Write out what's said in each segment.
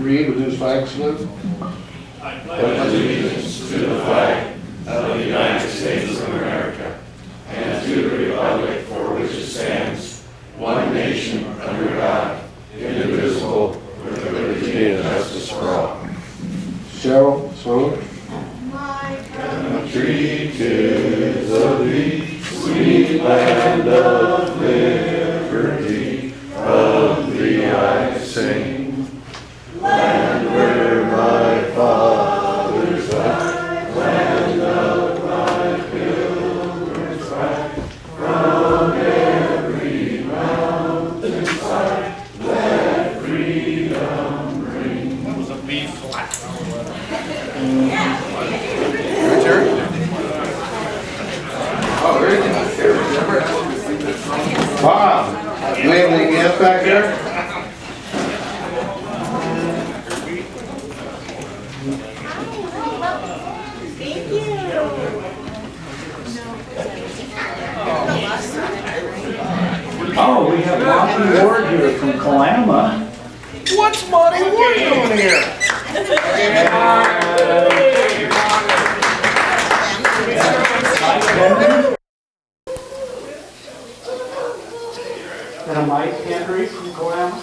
Read with his flag salute. I pledge allegiance to the flag of the United States of America and to the republic for which it stands, one nation under God, indivisible, with liberty and justice for all. Cheryl Sloan. My country tis of thee, sweet land of liberty, of thee I sing. Land where my fathers died, land of my pilgrims pride, from every mountain side, let freedom ring. That was a B flat. Oh, really? Bob, do we have anything else back there? Oh, we have Monty Ward here from Kalama. What's Monty Ward doing here? And Mike Henry from Kalama.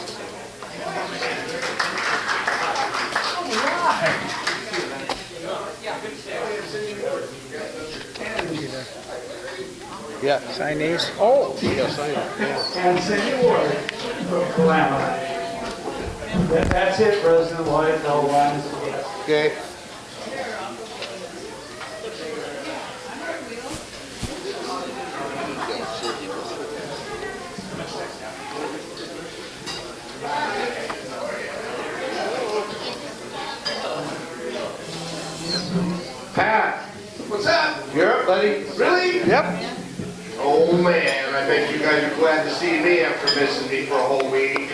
Yeah, Chinese. Oh, yes, I am. Yeah. And Cindy Ward from Kalama. That's it, President Lloyd, no lines. Okay. Pat, What's up? you're up, buddy. Really? Yep. Oh man, I bet you guys are glad to see me after missing me for a whole week.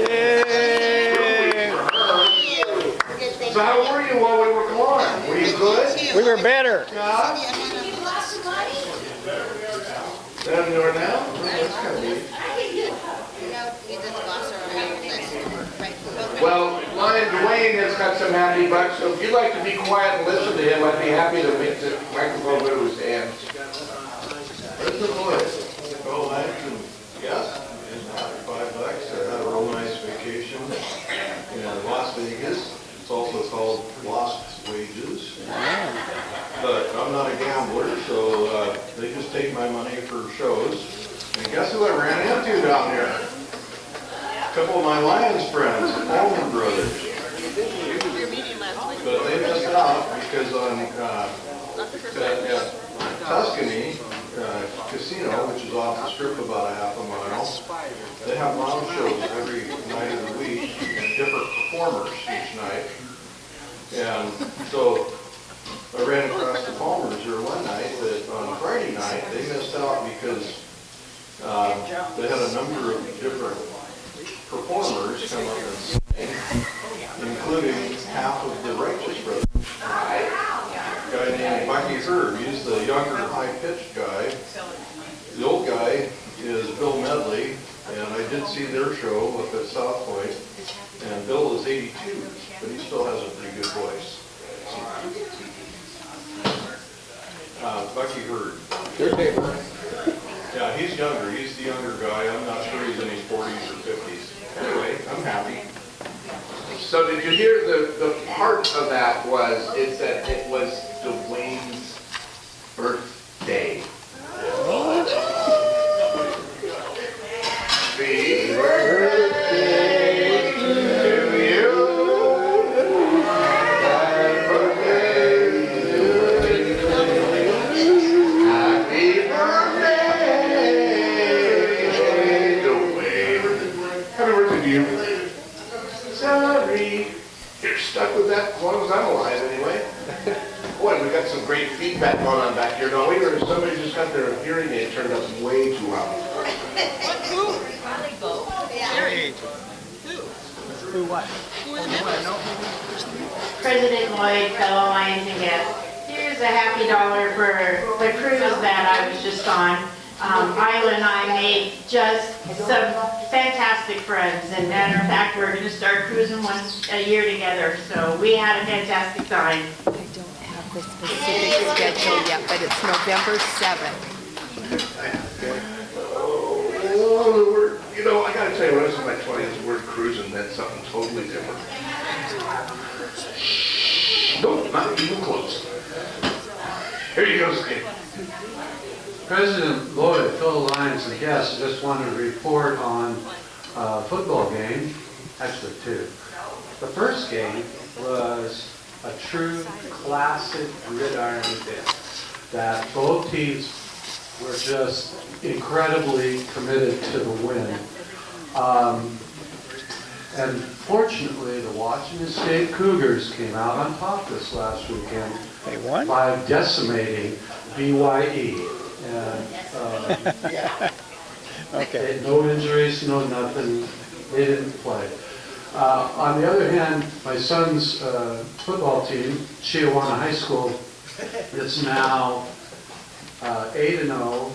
Yay. So how were you while we were gone? Were you good? We were better. Yeah? Better than you are now? That's kind of neat. Well, Lion Dwayne has got some happy bucks, so if you'd like to be quiet and listen to him, I'd be happy to make the microphone go to his hands. Where's the voice? Well, yes, $5. I had a real nice vacation in Las Vegas. It's also called Lost Wages. But I'm not a gambler, so they just take my money for shows. And guess who I ran into down there? A couple of my Lions friends, the Allman brothers. But they missed out because on at Tuscany Casino, which is off the strip about a half a mile, they have lounge shows every night of the week and different performers each night. And so I ran across the Palmers there one night that on Friday night they missed out because they had a number of different performers come up and sing, including half of the Righteous Brothers. A guy named Bucky Herb, he's the younger high-pitched guy. The old guy is Bill Medley, and I did see their show up at South Point, and Bill is 82, but he still has a pretty good voice. Bucky Hurd. Yeah, he's younger. He's the younger guy. I'm not sure he's in his 40s or 50s. Anyway, I'm happy. So did you hear the part of that was, is that it was Dwayne's birthday. Happy birthday to you. Happy birthday to you. Happy birthday, Dwayne. Happy birthday to you. Sorry. You're stuck with that as long as I'm alive anyway. Boy, we got some great feedback going on back here, don't we? Or somebody just got their hearing aid turned up way too loud. Who what? President Lloyd, fellow Lions and guests, here's a happy dollar for the cruise that I was just on. Isla and I made just some fantastic friends. And matter of fact, we're gonna start cruising once a year together. So we had a fantastic time. I don't have the specific schedule yet, but it's November 7th. Oh, the word, you know, I gotta tell you, when I was in my 20s, the word cruising meant something totally different. Nope, not even close. Here you go, Steve. President Lloyd, fellow Lions and guests, just wanted to report on a football game, actually two. The first game was a true classic gridiron event that both teams were just incredibly committed to the win. And fortunately, the Washington State Cougars came out on top this last weekend. They won? By decimating BYE. And Okay. no injuries, no nothing. They didn't play. On the other hand, my son's football team, Chiawana High School, is now 8-0.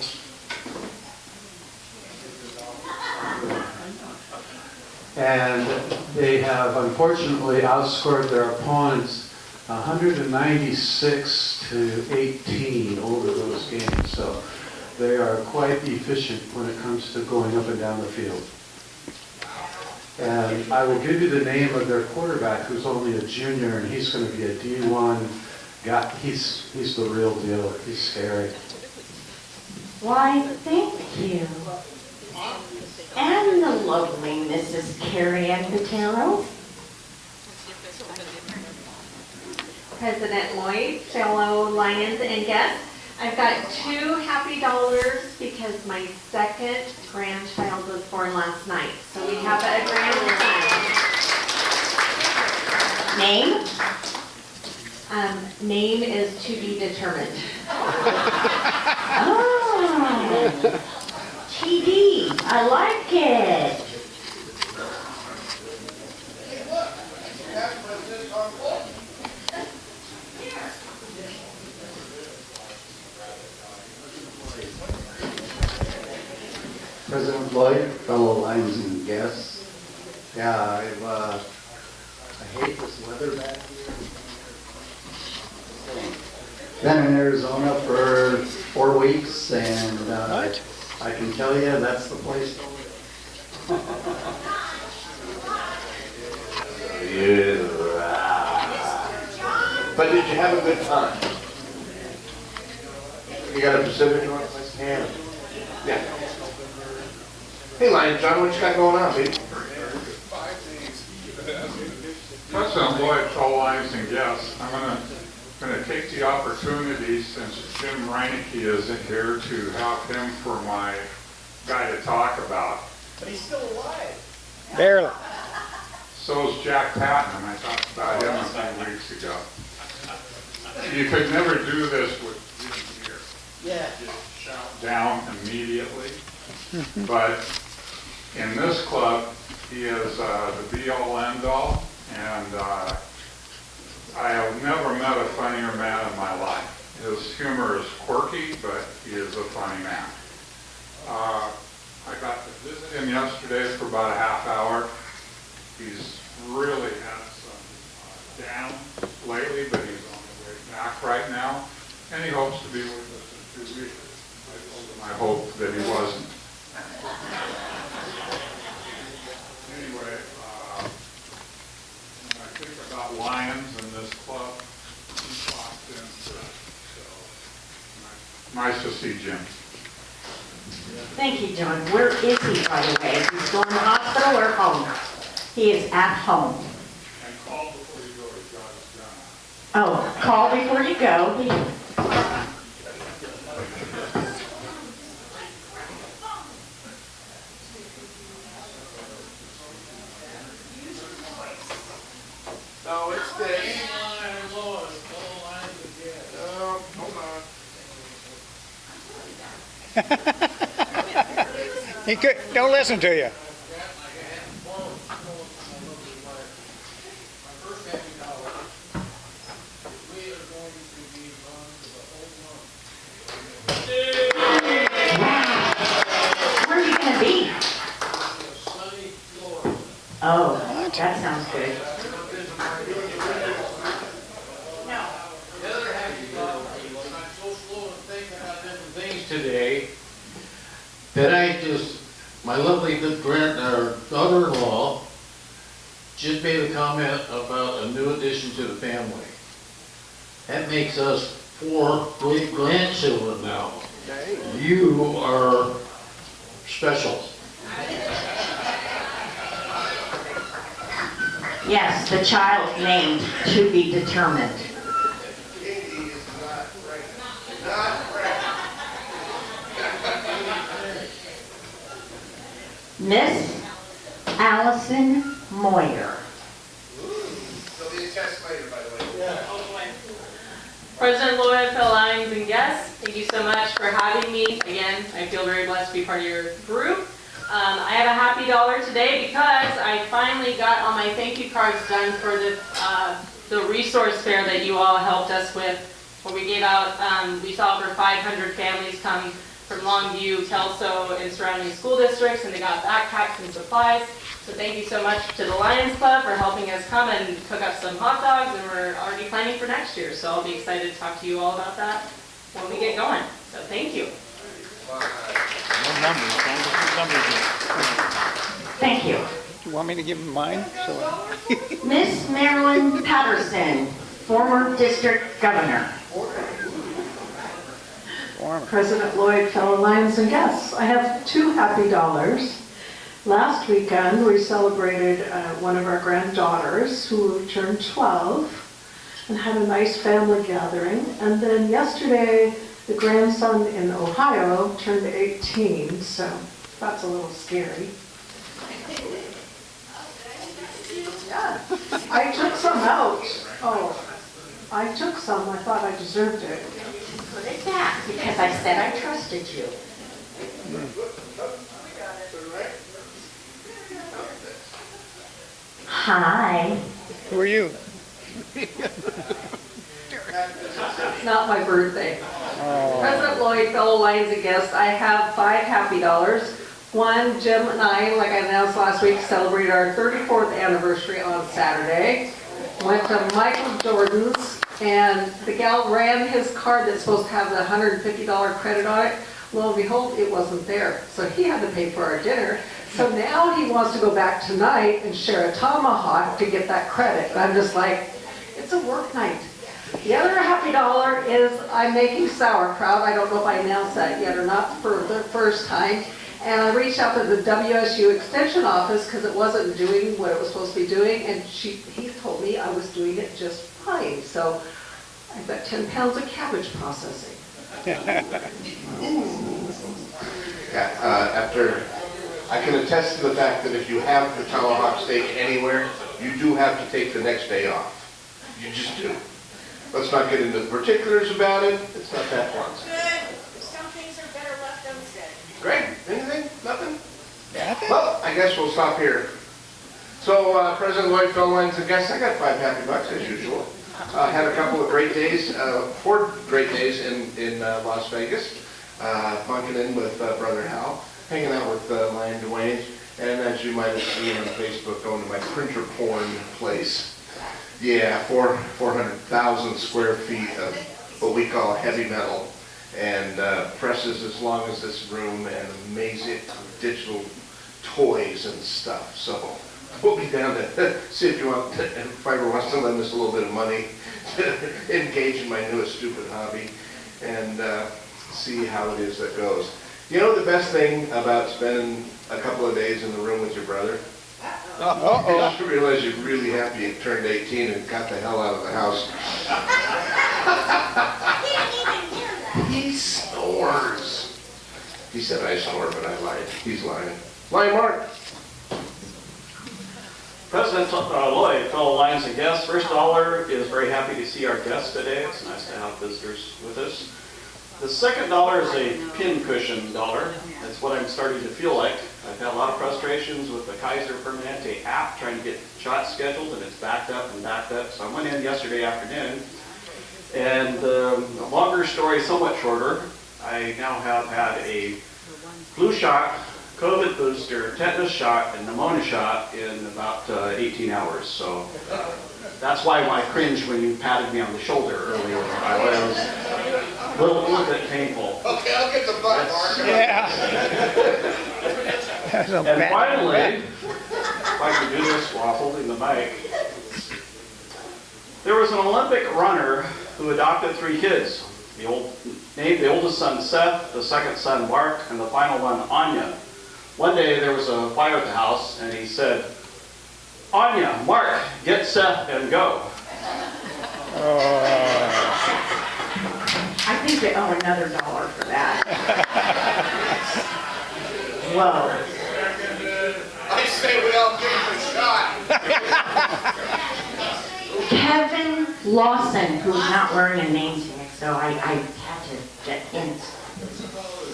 And they have unfortunately outscored their opponents 196-18 over those games. So they are quite efficient when it comes to going up and down the field. And I will give you the name of their quarterback, who's only a junior, and he's going to be a D1 guy. He's the real deal. He's scary. Why, thank you. And the lovely Mrs. Carrie Ann Patero. President Lloyd, fellow Lions and guests. I've got two happy dollars because my second grandchild was born last night. So we have a grandson. Name? Name is to be determined. Oh, TD, I like it. President Lloyd, fellow Lions and guests. Yeah, I hate this weather back here. Been in Arizona for 4 weeks, and What? I can tell you that's the place to live. But did you have a good time? You got a Pacific Northwest hand? Yeah. Hey, Lion John, what you got going on, baby? President Lloyd, fellow Lions and guests, I'm going to take the opportunity, since Jim Reineke isn't here, to have him for my guy to talk about. But he's still alive. Barely. So is Jack Patton, I talked about him a few weeks ago. You could never do this with Jim here. Yeah. Just shout down immediately. But in this club, he is the be-all, end-all, and I have never met a funnier man in my life. His humor is quirky, but he is a funny man. I got to visit him yesterday for about a half hour. He's really had some downs lately, but he's on the way back right now, and he hopes to be with us in 2 weeks. I told him I hope that he wasn't. Anyway, when I think about Lions in this club, he walked in first, so nice to see Jim. Thank you, John. Where is he, by the way? Is he still in the hospital or home? He is at home. And call before you go to John's gun. Oh, call before you go. No, it's this. Hold on. He could, don't listen to you. Oh, that sounds good. Things today that my lovely good daughter-in-law just made a comment about a new addition to the family. That makes us 4 great grandchildren now. You are special. Yes, the child named to be determined. Miss Allison Moyer. There'll be a test later, by the way. President Lloyd, fellow Lions and guests, thank you so much for having me. Again, I feel very blessed to be part of your group. I have a happy dollar today because I finally got all my thank you cards done for the resource fair that you all helped us with, where we gave out, we saw over 500 families come from Longview, Kelso, and surrounding school districts, and they got backpacks and supplies. So thank you so much to the Lions Club for helping us come and cook up some hot dogs, and we're already planning for next year. So I'll be excited to talk to you all about that when we get going. So thank you. Thank you. You want me to give him mine? Miss Marilyn Patterson, former district governor. President Lloyd, fellow Lions and guests, I have 2 happy dollars. Last weekend, we celebrated one of our granddaughters who turned 12 and had a nice family gathering. And then yesterday, the grandson in Ohio turned 18, so that's a little scary. Yeah, I took some out. Oh, I took some. I thought I deserved it. Put it back, because I said I trusted you. Hi. Who are you? Not my birthday. President Lloyd, fellow Lions and guests, I have 5 happy dollars. One, Jim and I, like I announced last week, celebrated our 34th anniversary on Saturday. Went to Michael Jordan's, and the gal ran his card that's supposed to have the $150 credit on it. Lo and behold, it wasn't there. So he had to pay for our dinner. So now he wants to go back tonight and share a tomahawk to get that credit. And I'm just like, it's a work night. The other happy dollar is I'm making sauerkraut. I don't know if I announced that yet or not for the first time. And I reached out to the WSU Extension office because it wasn't doing what it was supposed to be doing. And he told me I was doing it just fine. So I've got 10 pounds of cabbage processing. After, I can attest to the fact that if you have the tomahawk steak anywhere, you do have to take the next day off. You just do. Let's not get into the particulars about it. It's not that fun. Good. Some things are better left unsaid. Greg, anything? Nothing? Well, I guess we'll stop here. So, President Lloyd, fellow Lions and guests, I got $5 happy as usual. Had a couple of great days, 4 great days in Las Vegas, bunking in with Brother Hal, hanging out with Lion Dwayne, and as you might have seen on Facebook, going to my printer porn place. Yeah, 400,000 square feet of what we call heavy metal, and presses as long as this room, and amazing digital toys and stuff. So we'll be down to see if Fiber wants to lend us a little bit of money to engage in my newest stupid hobby, and see how it is that goes. You know the best thing about spending a couple of days in the room with your brother? Uh-oh. You realize you're really happy you turned 18 and got the hell out of the house. He snores. He said I snore, but I lied. He's lying. Lying Mark. President Lloyd, fellow Lions and guests, first dollar is very happy to see our guests today. It's nice to have visitors with us. The second dollar is a pin cushion dollar. That's what I'm starting to feel like. I've had a lot of frustrations with the Kaiser Permanente app trying to get shots scheduled, and it's backed up and backed up. So I went in yesterday afternoon, and the longer story, somewhat shorter, I now have had a flu shot COVID booster, tetanus shot, and pneumonia shot in about 18 hours. So that's why I cringed when you patted me on the shoulder earlier. It was a little bit painful. Okay, I'll get the butt, Mark. Yeah. That's a And bad- finally, if I can do this while holding the mic, there was an Olympic runner who adopted 3 kids. Named the oldest son Seth, the second son Mark, and the final one Anya. One day there was a fire at the house, and he said, "Anya, Mark, get Seth and go." I think they owe another $1 for that. Whoa. I say we all give him a shot. Kevin Lawson, who's not wearing a name tag, so I had to get hints.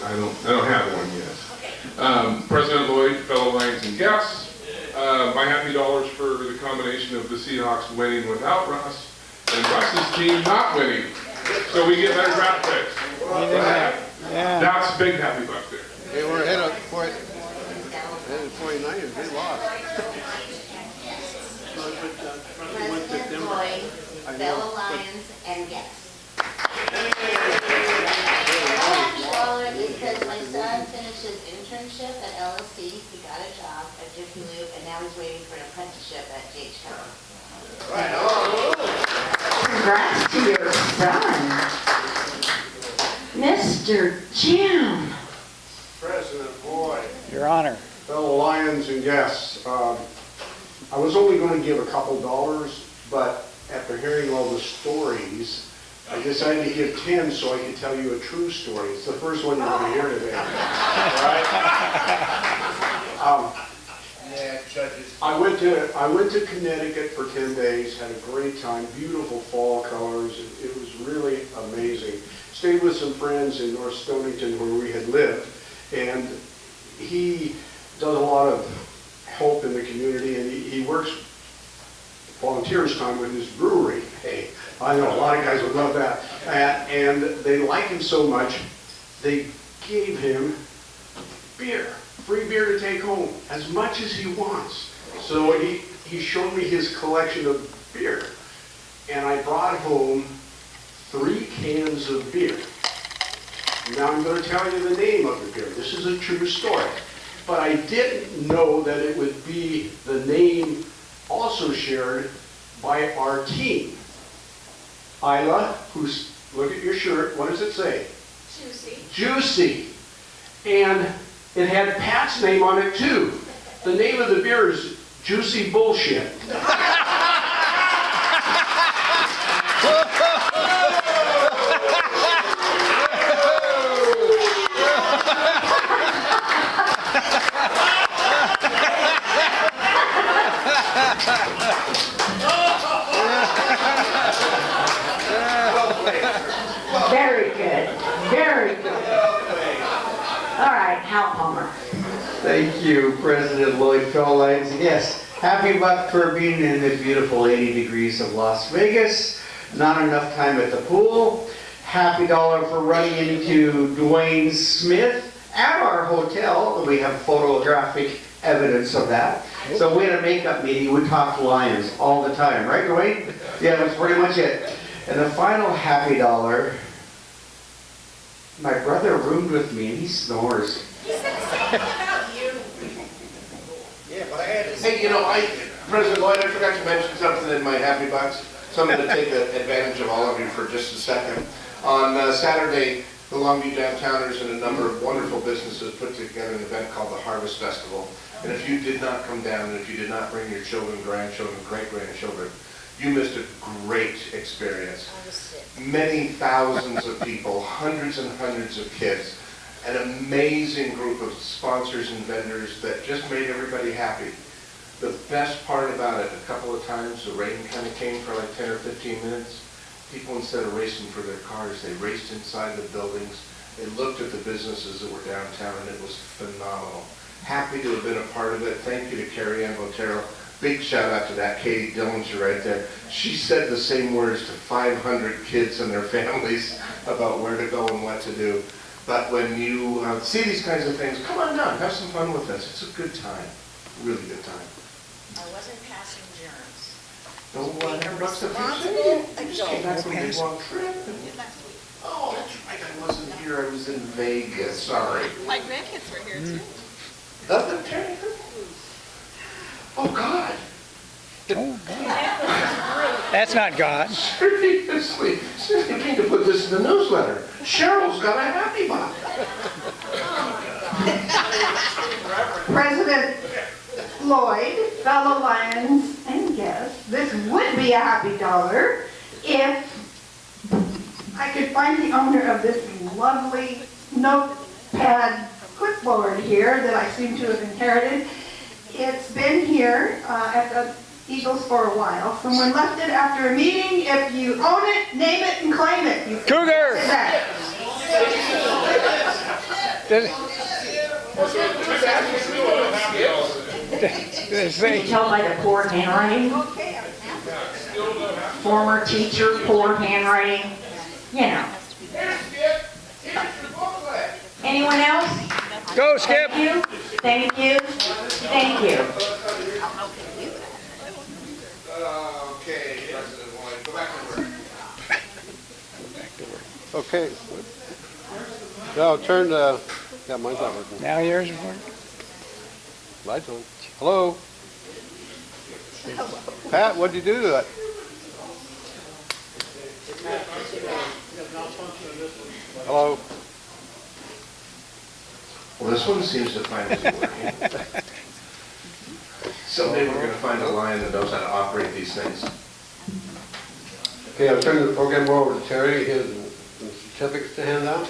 I don't have one yet. President Lloyd, fellow Lions and guests, my happy dollars for the combination of the Seahawks winning without Russ and Russ's team not winning. So we get better draft picks. Yeah. That's big happy bucks there. They were ahead of 49ers, they lost. President Lloyd, fellow Lions, and guests. Because my son finished his internship at LSC, he got a job at Jiffy Lube, and now he's waiting for an apprenticeship at J.H. Company. Right on. Congrats to your son, Mr. Jim. President Boyd. Your Honor. Fellow Lions and guests, I was only going to give a couple dollars, but after hearing all the stories, I decided to give 10 so I could tell you a true story. It's the first one you're going to hear today. All right? Yeah, judges. I went to Connecticut for 10 days, had a great time, beautiful fall colors. It was really amazing. Stayed with some friends in North Stonington where we had lived, and he does a lot of help in the community, and he works volunteers time with his brewery. Hey, I know a lot of guys would love that. And they like him so much, they gave him beer, free beer to take home, as much as he wants. So he showed me his collection of beer, and I brought home 3 cans of beer. Now I'm going to tell you the name of the beer. This is a true story. But I didn't know that it would be the name also shared by our team. Isla, look at your shirt, what does it say? Juicy. Juicy. And it had Pat's name on it too. The name of the beer is Juicy Bullshit. Very good. Very good. All right, Hal Palmer. Thank you, President Lloyd, fellow Lions and guests. Happy buck for being in the beautiful 80 degrees of Las Vegas. Not enough time at the pool. Happy dollar for running into Dwayne Smith at our hotel. We have photographic evidence of that. So we had a makeup meeting. We talked Lions all the time. Right, Dwayne? Yeah, that's pretty much it. And the final happy dollar, my brother roomed with me and he snores. Yeah, but I had to. Hey, President Lloyd, I forgot to mention something in my happy bucks. So I'm going to take advantage of all of you for just a second. On Saturday, the Longview Downtowners and a number of wonderful businesses put together an event called the Harvest Festival. And if you did not come down, and if you did not bring your children, grandchildren, great-grandchildren, you missed a great experience. Many thousands of people, hundreds and hundreds of kids, an amazing group of sponsors and vendors that just made everybody happy. The best part about it, a couple of times the rain kind of came for like 10 or 15 minutes. People, instead of racing for their cars, they raced inside the buildings. They looked at the businesses that were downtown, and it was phenomenal. Happy to have been a part of it. Thank you to Carrie Ann Botero. Big shout out to that Katie Dillinger right there. She said the same words to 500 kids and their families about where to go and what to do. But when you see these kinds of things, come on down, have some fun with us. It's a good time, really good time. I wasn't passing germs. Don't want Being a $100 a responsible piece. Just came back from a big adult. long trip. Oh, that's right, I wasn't here, I was in Vegas, sorry. My grandkids were here too. Nothing, Terry? Oh, God. That's not God. Seriously, I came to put this in the newsletter. Cheryl's got a happy box. President Lloyd, fellow Lions and guests, this would be a happy dollar if I could find the owner of this lovely notepad clipboard here that I seem to have inherited. It's been here at the Eagles for a while. Someone left it after a meeting. If you own it, name it and claim it. You Cougar! Can you tell by the poor handwriting? Former teacher, poor handwriting, you know. Anyone else? Go, Skip! Thank you, thank you, thank you. Okay, President Lloyd, go back to work. Okay. Now turn to, yeah, mine's not working. Now yours is working. Lights on. Hello? Pat, what'd you do to it? Hello? Well, this one seems to finally be working. Someday we're going to find a lion that knows how to operate these things. Okay, I'll turn the program over to Terry. He has some certificates to hand out.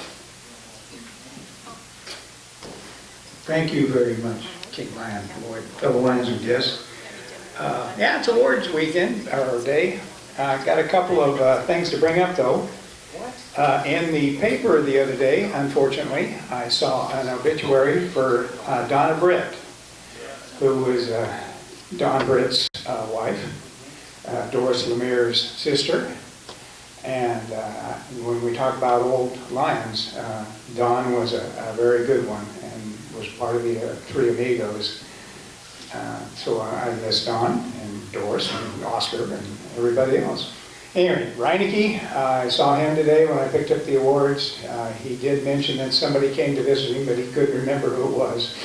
Thank you very much, King Lion, Lloyd, fellow Lions and guests. Yeah, it's awards weekend, or day. Got a couple of things to bring up, though. In the paper the other day, unfortunately, I saw an obituary for Donna Britt, who was Don Britt's wife, Doris Lemire's sister. And when we talk about old lions, Don was a very good one and was part of the Three Amigos. So I miss Don and Doris and Oscar and everybody else. Anyway, Reineke, I saw him today when I picked up the awards. He did mention that somebody came to visit him, but he couldn't remember who it was.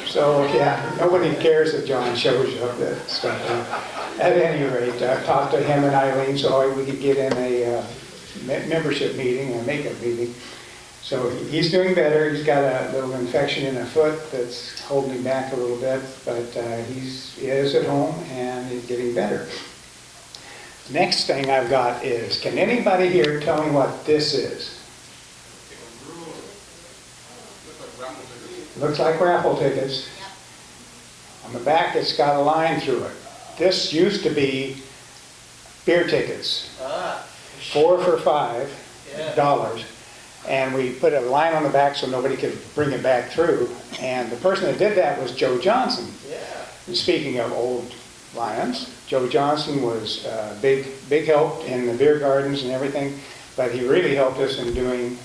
So, yeah, nobody cares that John shows up that stuff. At any rate, I talked to him and Eileen so we could get in a membership meeting, a makeup meeting. So he's doing better. He's got a little infection in a foot that's holding him back a little bit, but he is at home and he's getting better. Next thing I've got is, can anybody here tell me what this is? Looks like raffle tickets. On the back it's got a line through it. This used to be beer tickets. 4 for $5. And we put a line on the back so nobody could bring it back through. And the person that did that was Joe Johnson. And speaking of old lions, Joe Johnson was big help in the beer gardens and everything, but he really helped us in doing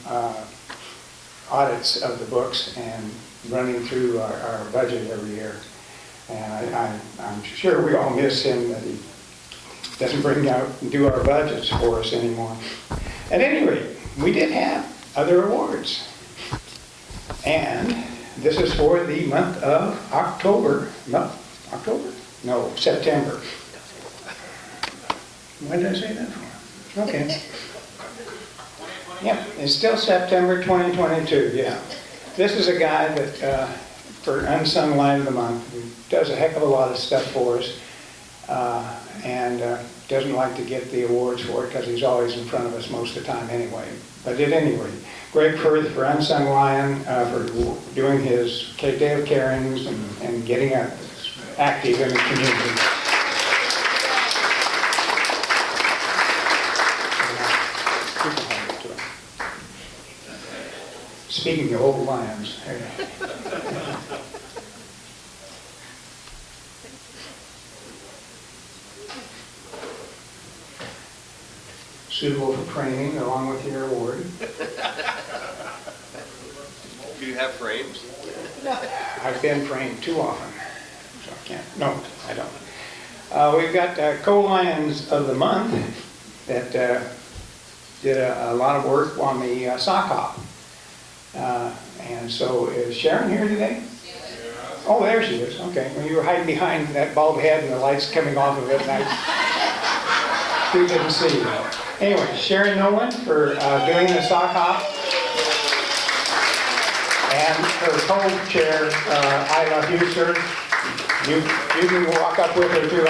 audits of the books and running through our budget every year. And I'm sure we all miss him that he doesn't bring out and do our budgets for us anymore. At any rate, we did have other awards. And this is for the month of September. When did I say that for? Okay. Yeah, it's still September 2022, yeah. This is a guy that, for Unsung Lion of the Month, who does a heck of a lot of stuff for us, and doesn't like to get the awards for it because he's always in front of us most of the time anyway. But at any rate, Greg Firth for Unsung Lion, for doing his Day of Carings and getting active in the community. Speaking of old lions. suitable for framing along with your award. Do you have frames? I've been framed too often, so I can't, no, I don't. We've got co-lions of the month that did a lot of work on the sock hop. And so is Sharon here today? Oh, there she is, okay. Well, you were hiding behind that bald head and the lights coming off of it, and we didn't see you. Anyway, Sharon Nolan for doing the sock hop. And her co-chair, I love you, sir. You can walk up with her too.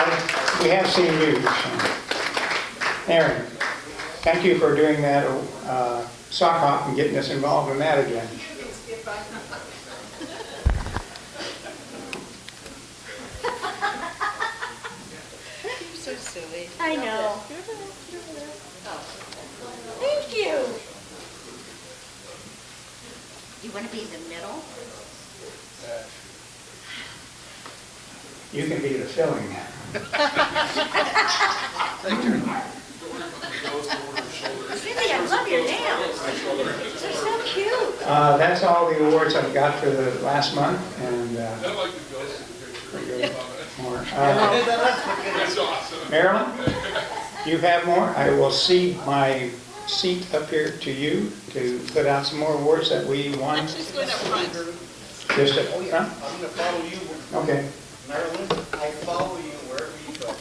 We have seen you. So. Aaron, thank you for doing that sock hop and getting us involved in that again. You're so silly. I know. Thank you. You want to be in the middle? You can be the filling. Cindy, I love your nails. They're so cute. That's all the awards I've got for the last month, and more. That's awesome. Marilyn, you have more? I will cede my seat up here to you to put out some more awards that we won. Just going up front. Just a, Oh, yeah, I'm gonna follow you. Okay. Marilyn, I'll follow you wherever you go.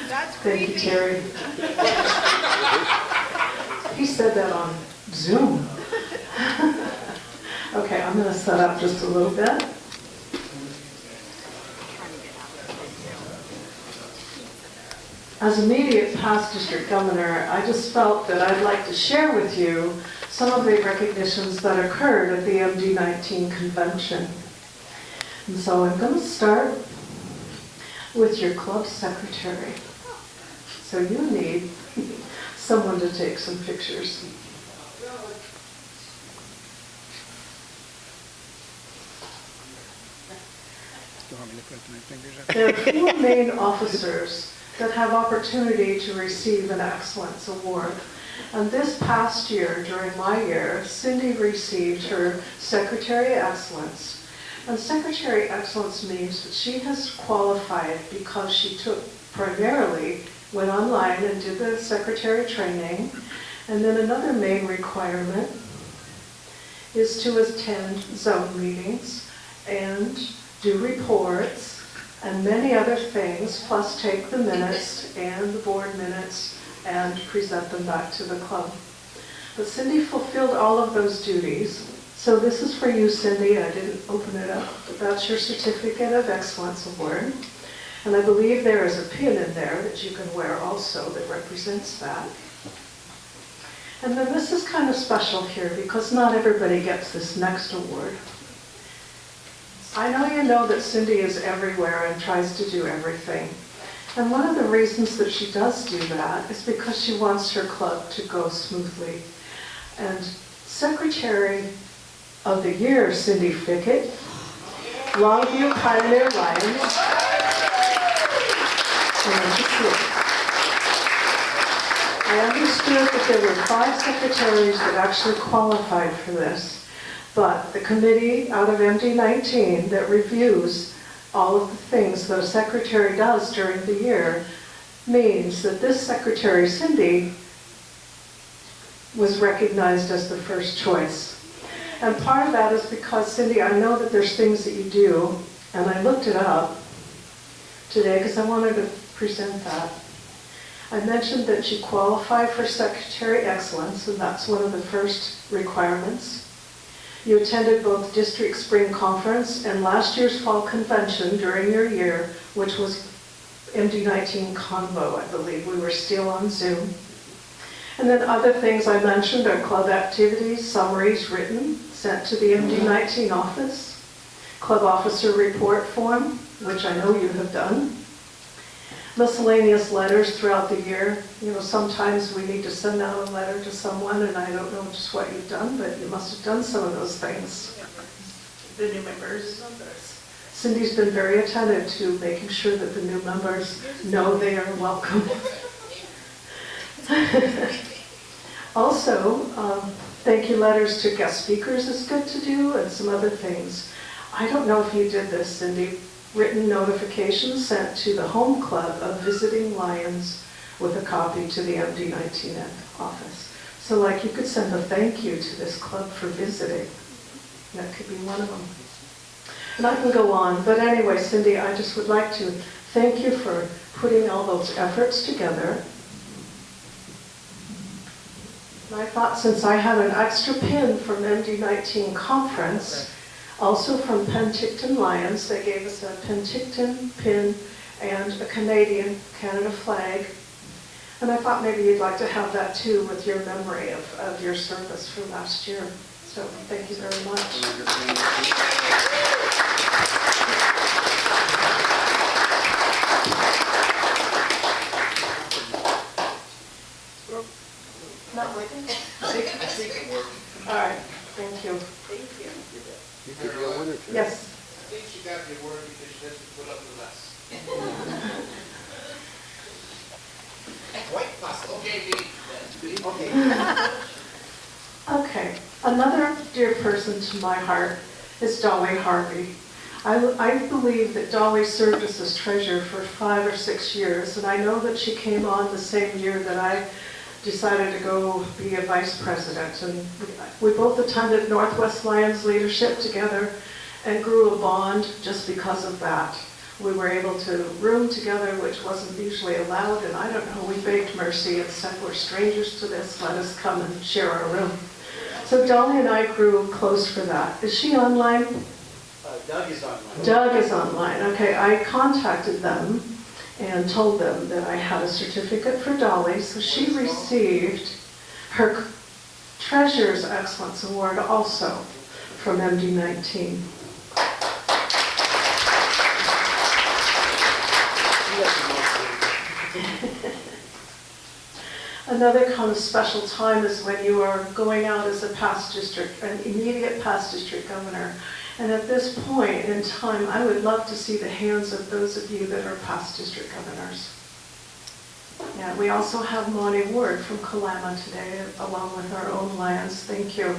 That's Thank you, creepy. Terry. He said that on Zoom. Okay, I'm going to set up just a little bit. As immediate past district governor, I just felt that I'd like to share with you some of the recognitions that occurred at the MD19 convention. And so I'm going to start with your club secretary. So you need someone to take some pictures. You want me to put my fingers up? There are 4 main officers that have opportunity to receive an Excellence Award. And this past year, during my year, Cindy received her Secretary Excellence. And Secretary Excellence means that she has qualified because she primarily went online and did the secretary training. And then another main requirement is to attend zone meetings and do reports and many other things, plus take the minutes and the board minutes and present them back to the club. But Cindy fulfilled all of those duties. So this is for you, Cindy. I didn't open it up, but that's your Certificate of Excellence Award. And I believe there is a pin in there that you can wear also that represents that. And then this is kind of special here because not everybody gets this next award. I know you know that Cindy is everywhere and tries to do everything. And one of the reasons that she does do that is because she wants her club to go smoothly. And Secretary of the Year, Cindy Fickett, Longview Pioneer Lions. I understood that there were 5 secretaries that actually qualified for this. But the committee out of MD19 that reviews all of the things that a secretary does during the year means that this secretary, Cindy, was recognized as the first choice. And part of that is because, Cindy, I know that there's things that you do, and I looked it up today because I wanted to present that. I mentioned that you qualify for Secretary Excellence, and that's one of the first requirements. You attended both District Spring Conference and last year's Fall Convention during your year, which was MD19 Convo, I believe. We were still on Zoom. And then other things I mentioned are club activities, summaries written, sent to the MD19 office, club officer report form, which I know you have done, miscellaneous letters throughout the year. You know, sometimes we need to send out a letter to someone, and I don't know just what you've done, but you must have done some of those things. The new members. Cindy's been very attentive to making sure that the new members know they are welcome. Also, thank you letters to guest speakers is good to do, and some other things. I don't know if you did this, Cindy. Written notifications sent to the home club of visiting lions with a copy to the MD19 office. So like you could send a thank you to this club for visiting. That could be one of them. And I can go on, but anyway, Cindy, I just would like to thank you for putting all those efforts together. And I thought since I had an extra pin from MD19 conference, also from Penticton Lions, they gave us a Penticton pin and a Canada flag. And I thought maybe you'd like to have that too with your memory of your service from last year. So thank you very much. Not working? I think it worked. All right, thank you. Thank you. You could be a winner too. Yes. I think she got the award because she doesn't put up with us. White pasta. Okay, Dee. Okay. Okay, another dear person to my heart is Dolly Harvey. I believe that Dolly served us as treasurer for 5 or 6 years, and I know that she came on the same year that I decided to go be a vice president. And we both attended Northwest Lions leadership together and grew a bond just because of that. We were able to room together, which wasn't usually allowed, and I don't know, we begged mercy and said, we're strangers to this, let us come and share our room. So Dolly and I grew close for that. Is she online? Doug is online. Doug is online. Okay, I contacted them and told them that I had a certificate for Dolly, so she received her Treasurer's Excellence Award also from MD19. Another kind of special time is when you are going out as a past district, an immediate past district governor. And at this point in time, I would love to see the hands of those of you that are past district governors. Yeah, we also have Monty Ward from Kalama today, along with our own Lions. Thank you.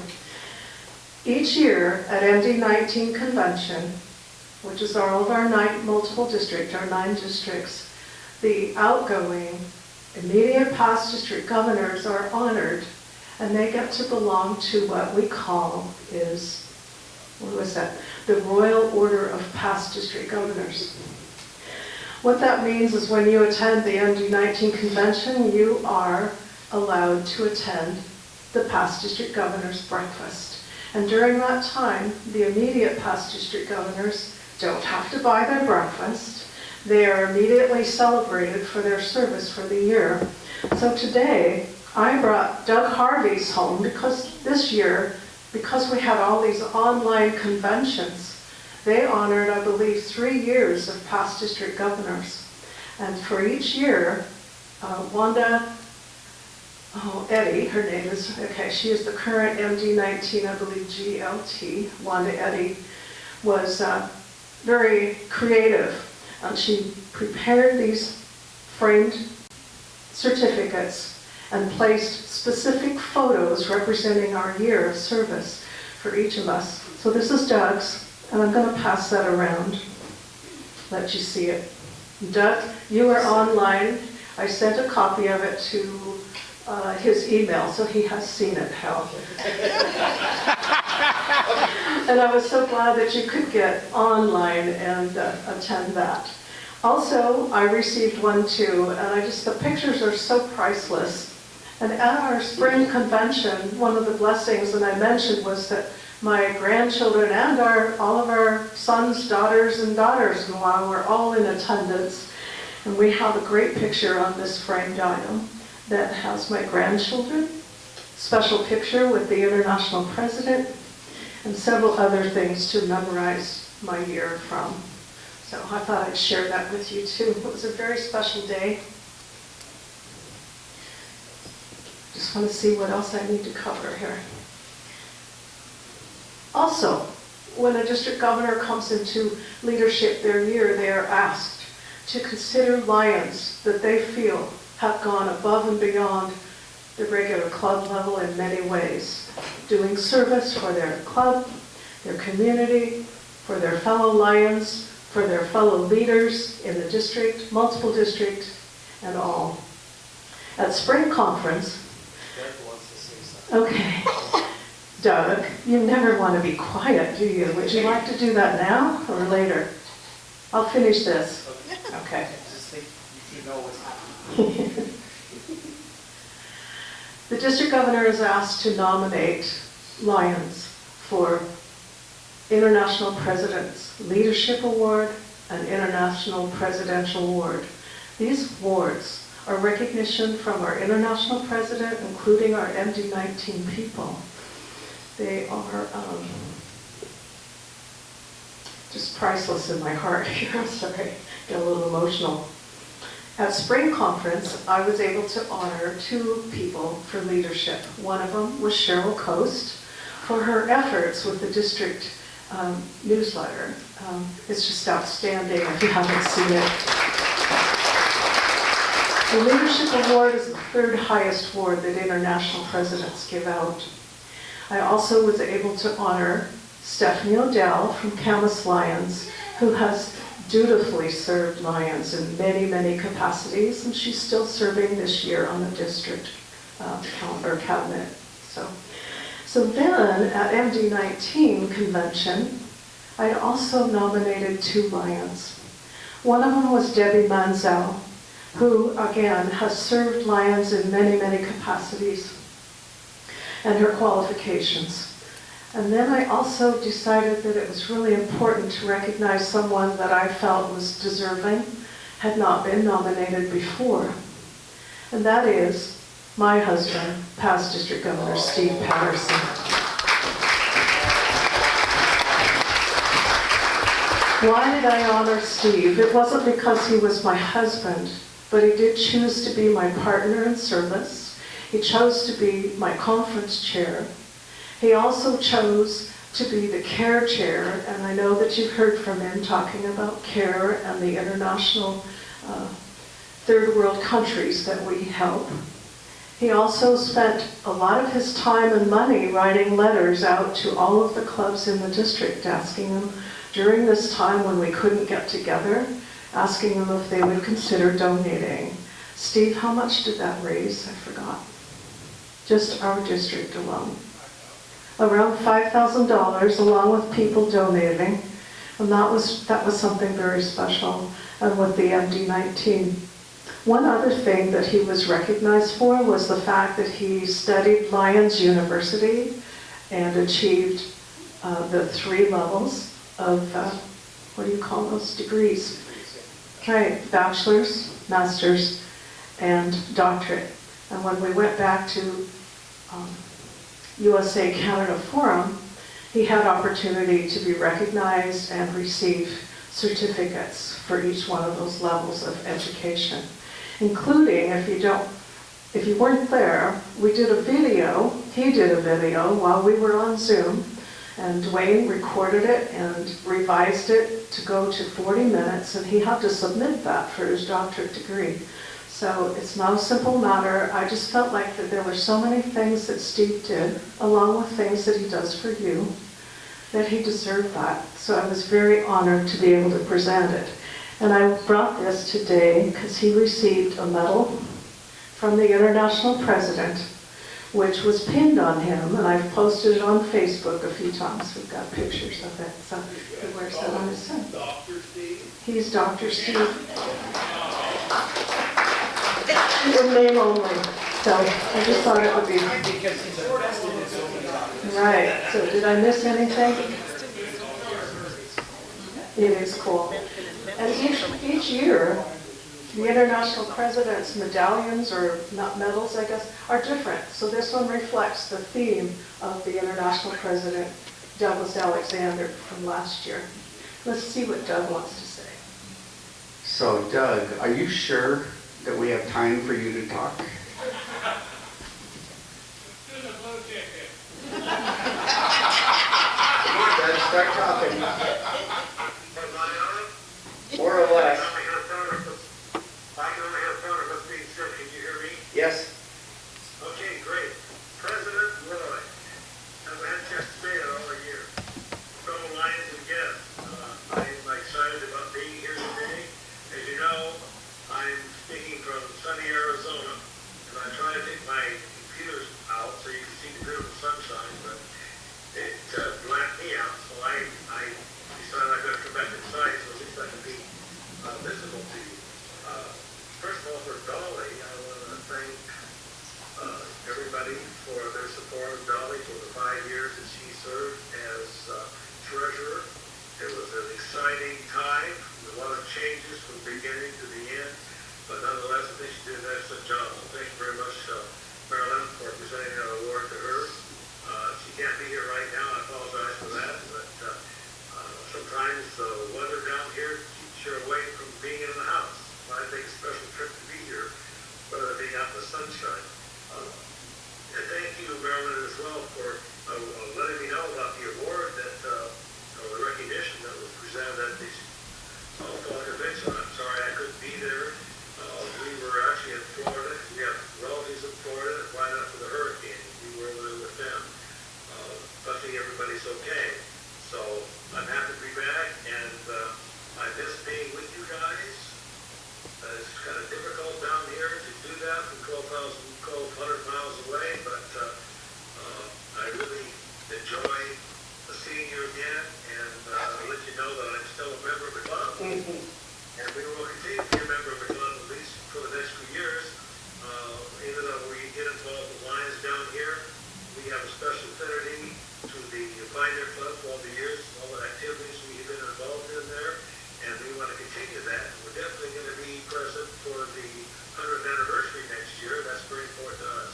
Each year at MD19 convention, which is all of our 9 multiple districts, our 9 districts, the outgoing immediate past district governors are honored, and they get to belong to what we call is, what was that? The Royal Order of Past District Governors. What that means is when you attend the MD19 convention, you are allowed to attend the past district governor's breakfast. And during that time, the immediate past district governors don't have to buy their breakfast. They are immediately celebrated for their service for the year. So today, I brought Doug Harvey's home because this year, because we had all these online conventions, they honored, I believe, 3 years of past district governors. And for each year, Wanda Eddy, her name is, okay, she is the current MD19, I believe, GLT. Wanda Eddy was very creative. She prepared these framed certificates and placed specific photos representing our year of service for each of us. So this is Doug's, and I'm going to pass that around, let you see it. Doug, you are online. I sent a copy of it to his email, so he has seen it, Hal. And I was so glad that you could get online and attend that. Also, I received one too, and the pictures are so priceless. And at our spring convention, one of the blessings that I mentioned was that my grandchildren and all of our sons, daughters, and daughters-in-law were all in attendance. And we have a great picture on this framed item that has my grandchildren, special picture with the international president, and several other things to memorize my year from. So I thought I'd share that with you too. It was a very special day. Just want to see what else I need to cover here. Also, when a district governor comes into leadership their year, they are asked to consider lions that they feel have gone above and beyond the regular club level in many ways, doing service for their club, their community, for their fellow Lions, for their fellow leaders in the district, multiple districts, and all. At spring conference, okay, Doug, you never want to be quiet, do you? Would you like to do that now or later? I'll finish this. Okay. The district governor is asked to nominate Lions for International President's Leadership Award and International Presidential Award. These awards are recognition from our international president, including our MD-19 people. They are just priceless in my heart here. I'm sorry, get a little emotional. At spring conference, I was able to honor 2 people for leadership. One of them was Cheryl Coast for her efforts with the district newsletter. It's just outstanding if you haven't seen it. The Leadership Award is the 3rd highest award that international presidents give out. I also was able to honor Stephanie Odell from Camas Lions, who has dutifully served Lions in many, many capacities, and she's still serving this year on the district cabinet. So then at MD-19 convention, I'd also nominated 2 Lions. One of them was Debbie Manzel, who again has served Lions in many, many capacities, and her qualifications. And then I also decided that it was really important to recognize someone that I felt was deserving, had not been nominated before. And that is my husband, past District Governor Steve Patterson. Why did I honor Steve? It wasn't because he was my husband, but he did choose to be my partner in service. He chose to be my conference chair. He also chose to be the CARE chair, and I know that you've heard from him talking about CARE and the international third world countries that we help. He also spent a lot of his time and money writing letters out to all of the clubs in the district, asking them during this time when we couldn't get together, asking them if they would consider donating. Steve, how much did that raise? I forgot. Just our district alone. Around $5,000, along with people donating, and that was something very special. And with the MD-19, one other thing that he was recognized for was the fact that he studied Lions University and achieved the 3 levels of what do you call those degrees? Okay, bachelor's, master's, and doctorate. And when we went back to USA Canada Forum, he had opportunity to be recognized and receive certificates for each one of those levels of education, including, if you weren't there, we did a video, he did a video while we were on Zoom, and Dwayne recorded it and revised it to go to 40 minutes, and he had to submit that for his doctorate degree. So it's not a simple matter. I just felt like that there were so many things that Steve did, along with things that he does for you, that he deserved that. So I was very honored to be able to present it. And I brought this today because he received a medal from the international president, which was pinned on him, and I've posted it on Facebook a few times. We've got pictures of it. So he wears that on his son. He's Dr. Steve. In name only. So I just thought it would be. Right. So did I miss anything? It is cool. And each year, the international president's medallions, or not medals, I guess, are different. So this one reflects the theme of the international president, Douglas Alexander, from last year. Let's see what Doug wants to say. So Doug, are you sure that we have time for you to talk? Let's start talking. More or less. the weather down here keeps you away from being in the house. I take a special trip to be here, rather than being out in the sunshine. And thank you, Marilyn, as well, for letting me know about the award that, or the recognition that was presented at the fall convention. I'm sorry I couldn't be there. We were actually in Florida, because we have relatives in Florida, and right after the hurricane, we were over there with them. Luckily, everybody's okay. So I'm happy to be back, and I miss being with you guys. It's kind of difficult down here to do that from 1,200 miles away, but I really enjoy seeing you again, and I'll let you know that I'm still a member of the club. And we will continue to be a member of the club at least for the next few years. Even though we get involved with Lions down here, we have a special affinity to the Pioneer Club for all the years, all the activities we've been involved in there, and we want to continue that. We're definitely going to be present for the 100th anniversary next year. That's very important to us.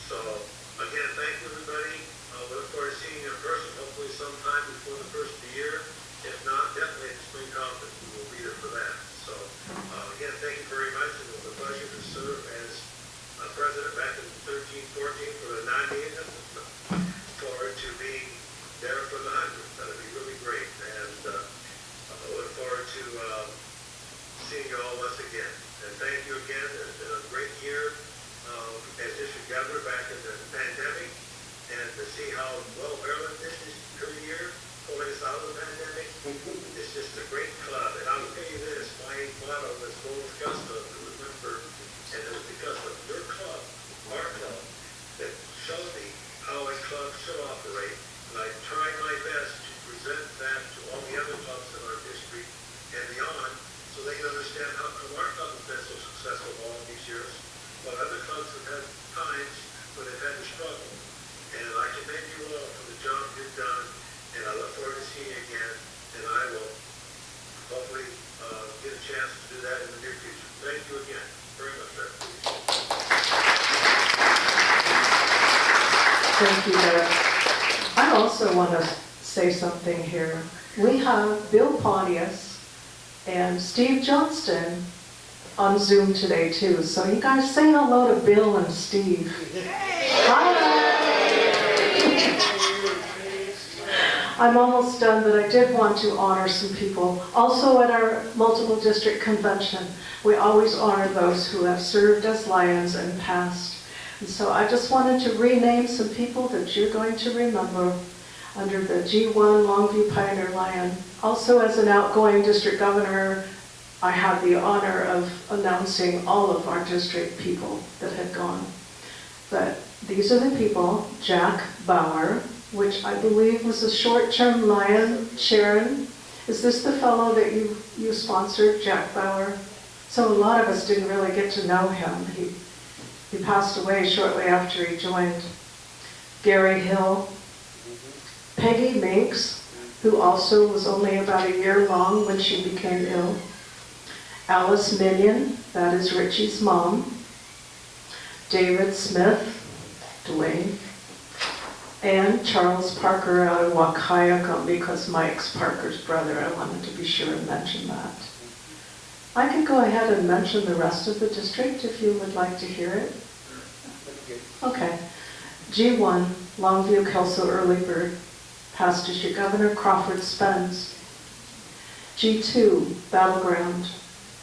So, again, thank you, everybody. We look forward to seeing you in person, hopefully sometime before the first of the year. If not, definitely at the spring conference. We will be there for that. So, again, thank you very much. It was a pleasure to serve as president back in 13-14 for the 90th. Forward to being there for the 100th. That'll be really great. And I look forward to seeing you all once again. And thank you again. It's been a great year as district governor back in the pandemic. And to see how well Maryland did this her year, pulling us out of the pandemic, it's just a great club. And I'll tell you this, my motto was Go with Gusto, to remember, and it was because of your club, our club, that showed me how a club should operate. And I tried my best to present that to all the other clubs in our district and beyond, so they can understand how come our club has been so successful all these years, while other clubs have had times when they've had to struggle. And I commend you all for the job you've done, and I look forward to seeing you again, and I will hopefully get a chance to do that in the near future. Thank you again very much, sir. Thank you, Derek. I also want to say something here. We have Bill Pontius and Steve Johnston on Zoom today too. So you guys say hello to Bill and Steve. Hi. I'm almost done, but I did want to honor some people. Also at our multiple district convention, we always honor those who have served as Lions and passed. And so I just wanted to rename some people that you're going to remember under the G1 Longview Pioneer Lion. Also, as an outgoing district governor, I have the honor of announcing all of our district people that had gone. But these are the people: Jack Bauer, which I believe was a short-term Lion. Sharon, is this the fellow that you sponsored, Jack Bauer? So a lot of us didn't really get to know him. He passed away shortly after he joined. Gary Hill, Peggy Minks, who also was only about a year long when she became ill. Alice Minion, that is Richie's mom. David Smith, Dwayne. And Charles Parker out of Wakayakum, because Mike's Parker's brother. I wanted to be sure and mention that. I could go ahead and mention the rest of the district if you would like to hear it. Okay. G1, Longview, Kelso, Earlybird, past district governor Crawford Spence. G2, Battleground,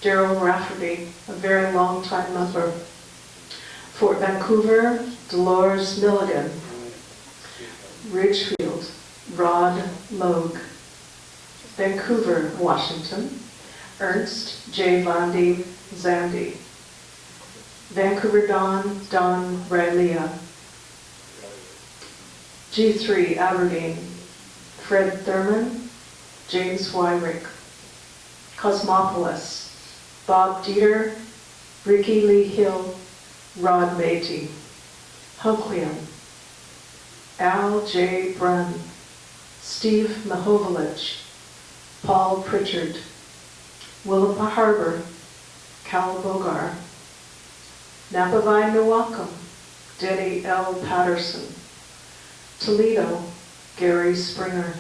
Daryl Rafferty, a very long time member. Fort Vancouver, Dolores Milligan. Ridgefield, Rod Logue. Vancouver, Washington, Ernst J. Landy Zandy. Vancouver Don Rylea. G3, Aberdeen, Fred Thurman, James Wyrick. Cosmopolis, Bob Dieter, Ricky Lee Hill, Rod Matey. Hoquiam, Al J. Brunn, Steve Mahovalich, Paul Pritchard. Willapa Harbor, Cal Bogar. Napavai Newaukum, Denny L. Patterson. Toledo, Gary Springer.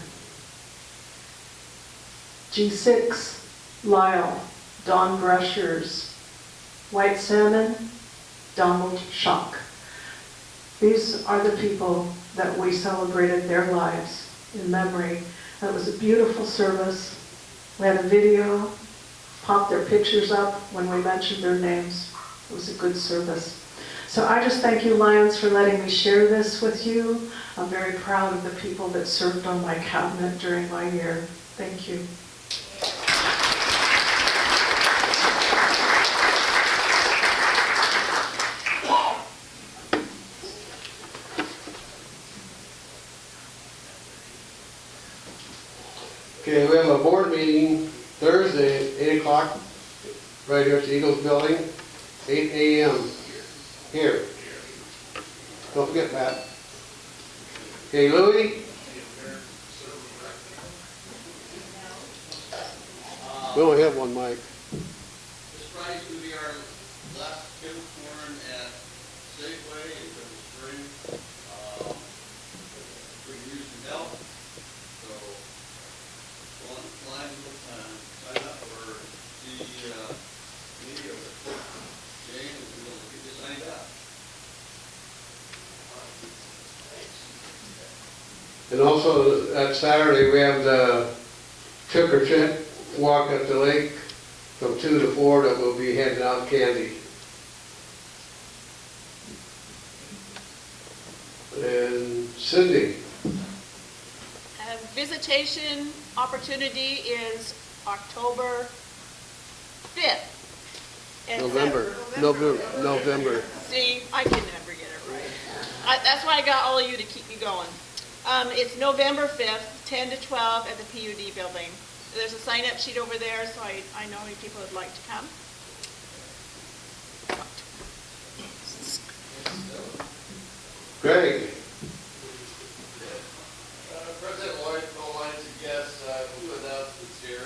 G6, Lyle, Don Brushers, White Salmon, Donald Shock. These are the people that we celebrated their lives in memory. It was a beautiful service. We had a video, popped their pictures up when we mentioned their names. It was a good service. So I just thank you, Lions, for letting me share this with you. I'm very proud of the people that served on my cabinet during my year. Thank you. Okay, we have a board meeting Thursday, 8 o'clock, right here at the Eagles Building, 8 a.m. here. Don't forget that. Okay, Louie? We only have one mic. This Friday's going to be our last kibble corn at Safeway in the spring. We can use some help. So, go online and sign up for the media with Jane, and we'll get you signed up. And also, that Saturday, we have the trick or treat walk at the lake from 2 to 4 that will be handing out candy. And Cindy? Visitation opportunity is October 5th. And November. See, I can never get it right. That's why I got all of you to keep me going. It's November 5th, 10 to 12 at the PUD building. There's a sign-up sheet over there, so I know how many people would like to come. Greg? President Lloyd, all lines of guests, two announcements here.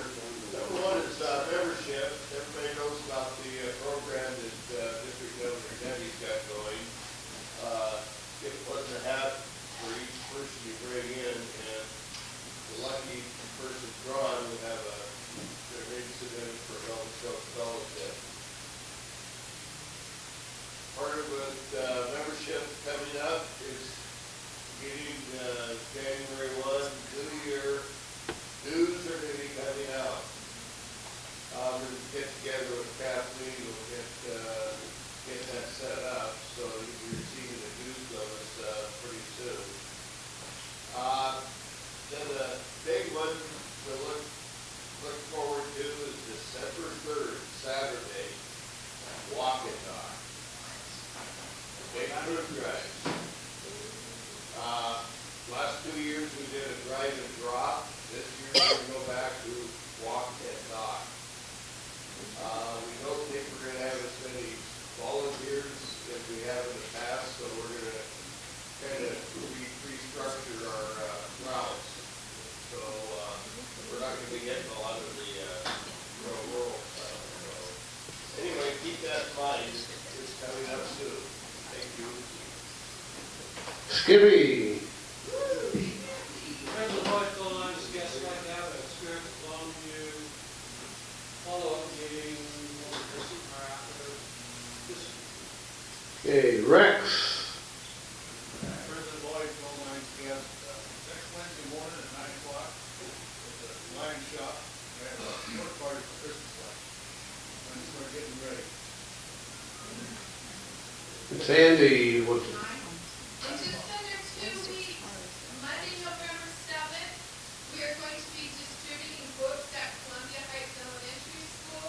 Number one is membership. Everybody knows about the program that District Governor Debbie's got going. Get one and a half for each person you bring in, and the lucky person drawn will have a donation in for a Melvin Stokes Fellowship. Part of it, membership coming up is beginning January 1, new year, dues are going to be coming out. We're going to get together with Kathleen, we'll get that set up, so you'll be receiving the dues notice pretty soon. Then the big one to look forward to is December 3rd, Saturday, walk and talk. Big food drive. Last 2 years we did a drive and drop. This year we're going to go back to walk and talk. We don't think we're going to have as many volunteers as we have in the past, so we're going to kind of restructure our routes. So we're not going to be getting a lot of the rural stuff. So anyway, keep that in mind. It's coming up soon. Thank you. Skippy? President Lloyd, Lines guests right now at Spirit Longview follow-up meeting Okay, Rex? President Lloyd, Lines guests next Wednesday morning at 9 o'clock at the Lion Shop. We have a work party for Christmas lights. And we're getting ready. Sandy? What? In just under 2 weeks, Monday, November 7th, we are going to be distributing books at Columbia Heights Elementary School.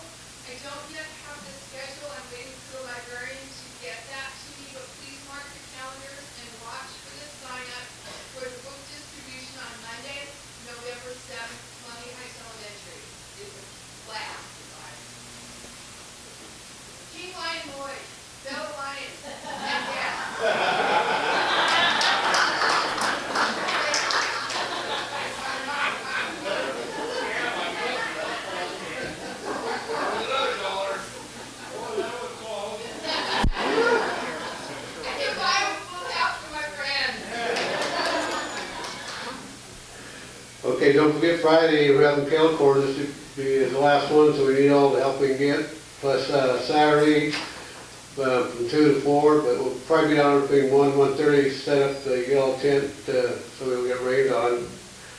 I don't yet have the schedule. I'm waiting for the librarian to get that to me, but please mark your calendars and watch for the sign-up for the book distribution on Monday, November 7th, Columbia Heights Elementary. It's a blast, guys. King Lion Lloyd, Bell Lions, and yes. forget Friday, we're having kale corn, this would be the last one, so we need all the help we can get. Plus, Saturday, from 2 to 4, but we'll probably be down between 1 and 1:30, set up the yellow tent, so we'll get rained on.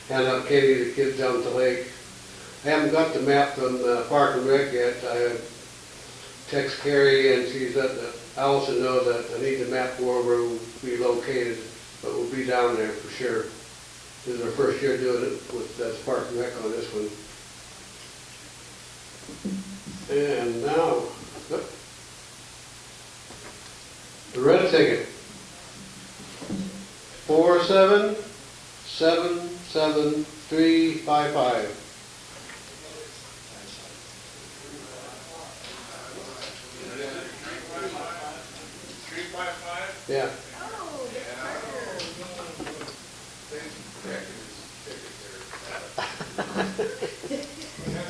Hand out candy to the kids down at the lake. I haven't got the map from Park and Rec yet. I text Carrie and she's let Allison know that I need the map for where we'll be located, but we'll be down there for sure. This is our first year doing it with Park and Rec on this one. And now, the red ticket. 4777-355. Yeah.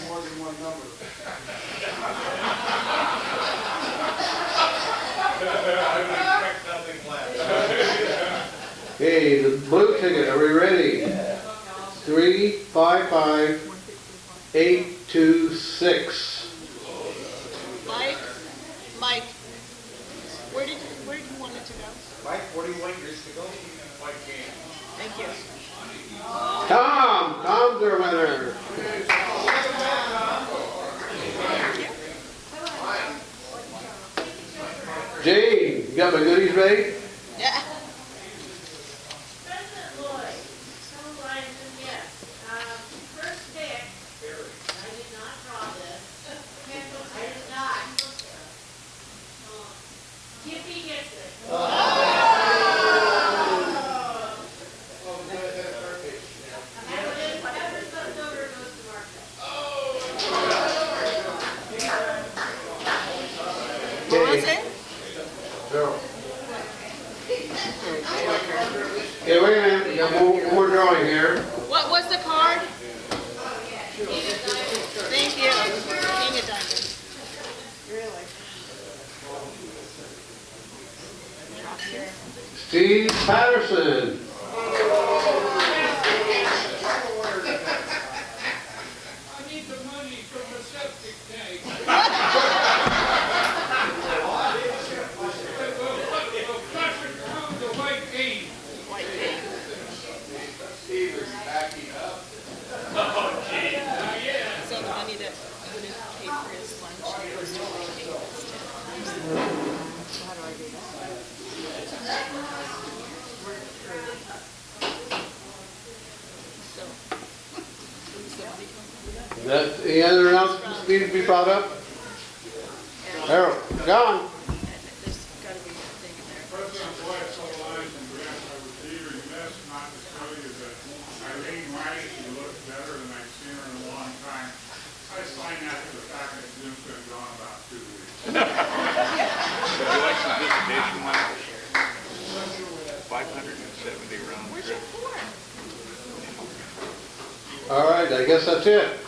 More than one number. Okay, the blue ticket, are we ready? 355826. Mike, where did you want it to go? Mike, where do you want yours to go? Mike can. Thank you. Tom's our winner. Jane, you got my goodies ready? Yeah. President Lloyd, fellow Lions and guests, first pick, I did not draw this. I did not. Kippy gets it. Whatever's left over goes to Martha. What was it? Okay, wait a minute, we got one more drawing here. What was the card? Thank you. King of Diamonds. Really? Steve Patterson. I need the money from the septic tank. The white cane. Steve is backing up. Oh, gee. So the money that would have paid for his lunch goes to white cane instead. How do I do that? Any other announcements need to be brought up? Harold, John. President Lloyd told Lions and Grant I was eager and missed not to tell you that Eileen Rice, she looks better than I've seen her in a long time. I find that to the fact that Jim's been gone about 2 weeks. Would you like some visitation miles? 570 round trip. All right, I guess that's it.